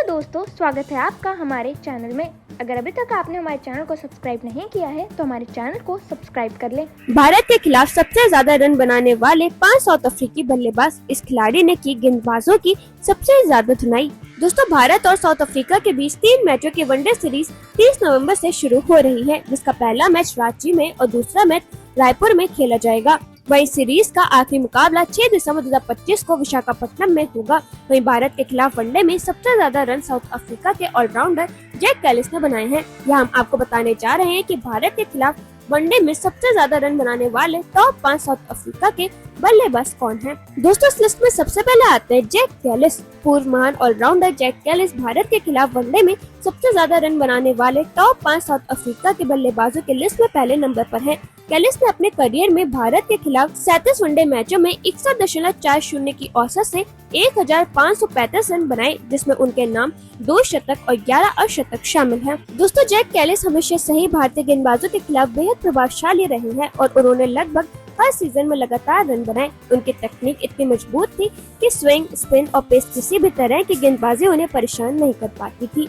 दोस्तों, स्वागत है आपका हमारे चैनल में। अगर अभी तक आपने हमारे चैनल को सब्सक्राइब नहीं किया है तो हमारे चैनल को सब्सक्राइब कर लें। भारत के खिलाफ सबसे ज्यादा रन बनाने वाले 5 साउथ अफ्रीकी बल्लेबाज। इस खिलाड़ी ने की गेंदबाजों की सबसे ज्यादा धुनाई। दोस्तों, भारत और साउथ अफ्रीका के बीच 3 मैचों की वनडे सीरीज 30 नवंबर से शुरू हो रही है, जिसका पहला मैच रांची में और दूसरा मैच रायपुर में खेला जाएगा। वही सीरीज का आखिरी मुकाबला 6 दिसंबर 2025 को विशाखापट्टनम में होगा। वहीं भारत के खिलाफ वनडे में सबसे ज्यादा रन साउथ अफ्रीका के ऑलराउंडर जैक कैलिस ने बनाए हैं। यहाँ हम आपको बताने जा रहे हैं कि भारत के खिलाफ वनडे में सबसे ज्यादा रन बनाने वाले टॉप 5 साउथ अफ्रीका के बल्लेबाज कौन हैं। दोस्तों, इस लिस्ट में सबसे पहले आते हैं जैक कैलिस। पूर्व महान ऑलराउंडर जैक कैलिस भारत के खिलाफ वनडे में सबसे ज्यादा रन बनाने वाले टॉप 5 साउथ अफ्रीका के बल्लेबाजों के लिस्ट में पहले नंबर पर है। कैलिस ने अपने करियर में भारत के खिलाफ 37 वनडे मैचों में 61.40 की औसत से 1535 रन बनाए, जिसमें उनके नाम 2 शतक और 11 अर्धशतक शामिल हैं। दोस्तों, जैक कैलिस हमेशा सही भारतीय गेंदबाजों के खिलाफ बेहद प्रभावशाली रहे हैं और उन्होंने लगभग हर सीजन में लगातार रन बनाए। उनकी तकनीक इतनी मजबूत थी कि स्विंग, स्पिन और पेस किसी भी तरह की गेंदबाजी उन्हें परेशान नहीं कर पाती थी।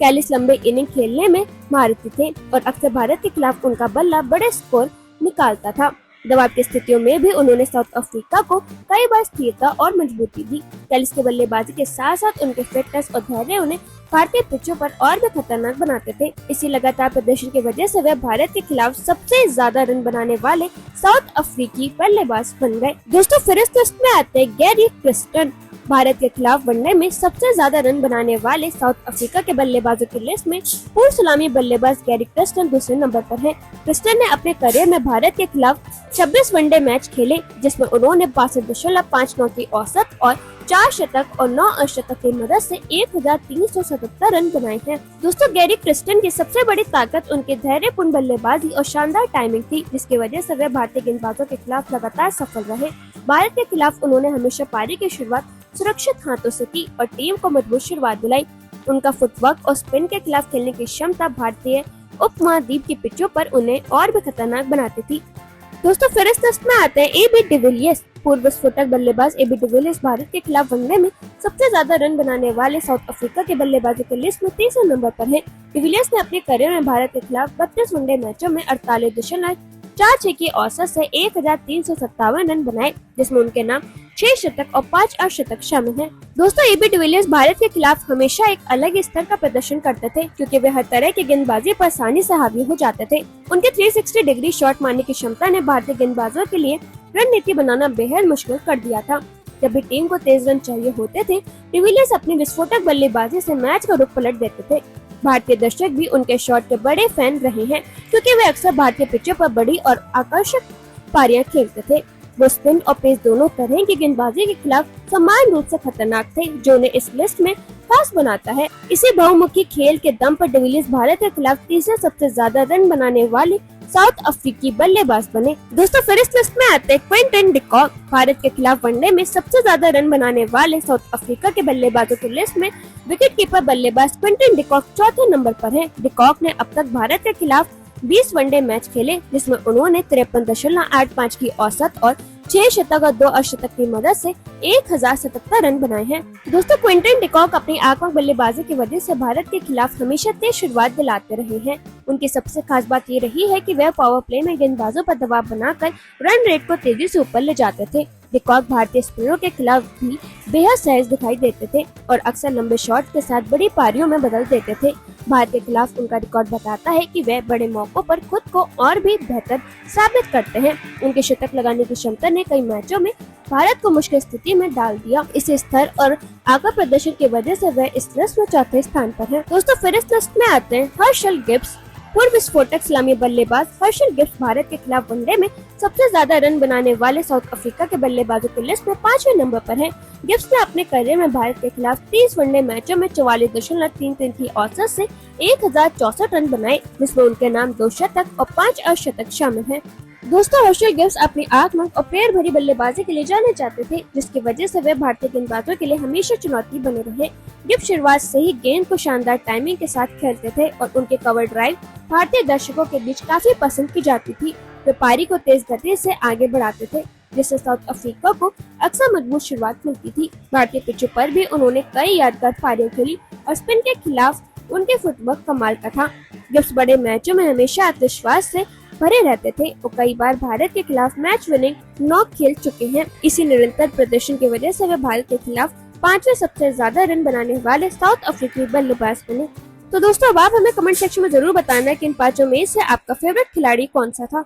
कैलिस लंबे इनिंग खेलने में महारथी थे और अक्सर भारत के खिलाफ उनका बल्ला बड़े स्कोर निकालता था। दबाव की स्थितियों में भी उन्होंने साउथ अफ्रीका को कई बार स्थिरता और मजबूती दी। कैलिस के बल्लेबाजी के साथ साथ उनके फिटनेस और धैर्य उन्हें भारतीय पिचों पर और भी खतरनाक बनाते थे। इसी लगातार प्रदर्शन की वजह से वे भारत के खिलाफ सबसे ज्यादा रन बनाने वाले साउथ अफ्रीकी बल्लेबाज बन गए। दोस्तों, फिर इस लिस्ट में आते हैं गैरी क्रिस्टन। भारत के खिलाफ वनडे में सबसे ज्यादा रन बनाने वाले साउथ अफ्रीका के बल्लेबाजों की लिस्ट में पूर्व सलामी बल्लेबाज गैरी क्रिस्टन दूसरे नंबर पर है। क्रिस्टन ने अपने करियर में भारत के खिलाफ 26 वनडे मैच खेले, जिसमें उन्होंने 62.59 की औसत और 4 शतक और 9 अर्धशतक की मदद से 1377 रन बनाए हैं। दोस्तों, गैरी क्रिस्टन की सबसे बड़ी ताकत उनके धैर्यपूर्ण बल्लेबाजी और शानदार टाइमिंग थी, जिसकी वजह से वे भारतीय गेंदबाजों के खिलाफ लगातार सफल रहे। भारत के खिलाफ उन्होंने हमेशा पारी की शुरुआत सुरक्षित हाथों से की और टीम को मजबूत शुरुआत दिलाई। उनका फुटवर्क और स्पिन के खिलाफ खेलने की क्षमता भारतीय उपमहाद्वीप की पिचों पर उन्हें और भी खतरनाक बनाती थी। दोस्तों, फिर इस लिस्ट में आते हैं एबी डिविलियर्स। पूर्व विस्फोटक बल्लेबाज एबी डिविलियर्स भारत के खिलाफ वनडे में सबसे ज्यादा रन बनाने वाले साउथ अफ्रीका के बल्लेबाजों की लिस्ट में तीसरे नंबर पर है। डिविलियर्स ने अपने करियर में भारत के खिलाफ 32 वनडे मैचों में 48.46 की औसत से 1357 रन बनाए, जिसमें उनके नाम 6 शतक और 5 अर्धशतक शामिल हैं। दोस्तों, एबी डिविलियर्स भारत के खिलाफ हमेशा एक अलग स्तर का प्रदर्शन करते थे, क्योंकि वे हर तरह की गेंदबाजी पर आसानी से हावी हो जाते थे। उनके 360 डिग्री शॉट मारने की क्षमता ने भारतीय गेंदबाजों के लिए रणनीति बनाना बेहद मुश्किल कर दिया था। जब भी टीम को तेज रन चाहिए होते थे, डिविलियर्स अपनी विस्फोटक बल्लेबाजी से मैच का रुख पलट देते थे। भारतीय दर्शक भी उनके शॉट के बड़े फैन रहे हैं, क्योंकि वे अक्सर भारतीय पिचों पर बड़ी और आकर्षक पारियां खेलते थे। वो स्पिन और पेस दोनों तरह की गेंदबाजी के खिलाफ समान रूप से खतरनाक थे, जो उन्हें इस लिस्ट में खास बनाता है। इसी बहुमुखी खेल के दम पर डिविलियर्स भारत के खिलाफ तीसरे सबसे ज्यादा रन बनाने वाले साउथ अफ्रीकी बल्लेबाज बने। दोस्तों, फिर इस लिस्ट में आते हैं क्विंटन डिकॉक। भारत के खिलाफ वनडे में सबसे ज्यादा रन बनाने वाले साउथ अफ्रीका के बल्लेबाजों की लिस्ट में विकेट कीपर बल्लेबाज क्विंटन डिकॉक चौथे नंबर पर है। डिकॉक ने अब तक भारत के खिलाफ 20 वनडे मैच खेले, जिसमें उन्होंने 53.85 की औसत और 6 शतक और 2 अर्धशतक की मदद से 1077 रन बनाए हैं। दोस्तों, क्विंटन डिकॉक अपनी आक्रामक बल्लेबाजी की वजह से भारत के खिलाफ हमेशा तेज शुरुआत दिलाते रहे हैं। उनकी सबसे खास बात ये रही है कि वह पावर प्ले में गेंदबाजों पर दबाव बनाकर रन रेट को तेजी से ऊपर ले जाते थे। डिकॉक भारतीय स्पिनरों के खिलाफ भी बेहद सहज दिखाई देते थे और अक्सर लंबे शॉट के साथ बड़ी पारियों में बदल देते थे। भारत के खिलाफ उनका रिकॉर्ड बताता है कि वे बड़े मौकों पर खुद को और भी बेहतर साबित करते हैं। उनके शतक लगाने की क्षमता ने कई मैचों में भारत को मुश्किल स्थिति में डाल दिया। इस स्तर और आगा प्रदर्शन की वजह से वे इस लिस्ट में चौथे स्थान पर हैं। दोस्तों, फिर इस लिस्ट में आते हैं हर्षल गिब्स। पूर्व विस्फोटक सलामी बल्लेबाज हर्षल गिब्स भारत के खिलाफ वनडे में सबसे ज्यादा रन बनाने वाले साउथ अफ्रीका के बल्लेबाजों की लिस्ट में 5वें नंबर पर है। गिब्स ने अपने करियर में भारत के खिलाफ 30 वनडे मैचों में 44.33 की औसत से 1064 रन बनाए, जिसमें उनके नाम 2 शतक और 5 अर्धशतक शामिल हैं। दोस्तों, हर्षल गिब्स अपनी आक्रामक और प्रेर भरी बल्लेबाजी के लिए जाने जाते थे, जिसकी वजह से वे भारतीय गेंदबाजों के लिए हमेशा चुनौती बने रहे। गिब्स शुरुआत से ही गेंद को शानदार टाइमिंग के साथ खेलते थे और उनके कवर ड्राइव भारतीय दर्शकों के बीच काफी पसंद की जाती थी। वे पारी को तेज गति से आगे बढ़ाते थे, जिससे साउथ अफ्रीका को अक्सर मजबूत शुरुआत मिलती थी। भारतीय पिचों पर भी उन्होंने कई यादगार पारियां खेली और और स्पिन के खिलाफ उनके फुटवर्क कमाल का था। गिब्स बड़े मैचों में हमेशा आत्मविश्वास से भरे रहते थे और कई बार भारत के खिलाफ मैच विनिंग नॉक खेल चुके हैं। इसी निरंतर प्रदर्शन की वजह से वे भारत के खिलाफ 5वें सबसे ज्यादा रन बनाने वाले साउथ अफ्रीकी बल्लेबाज बने। तो दोस्तों अब आप हमें कमेंट सेक्शन में जरूर बताना कि इन 5 में से आपका फेवरेट खिलाड़ी कौन सा था।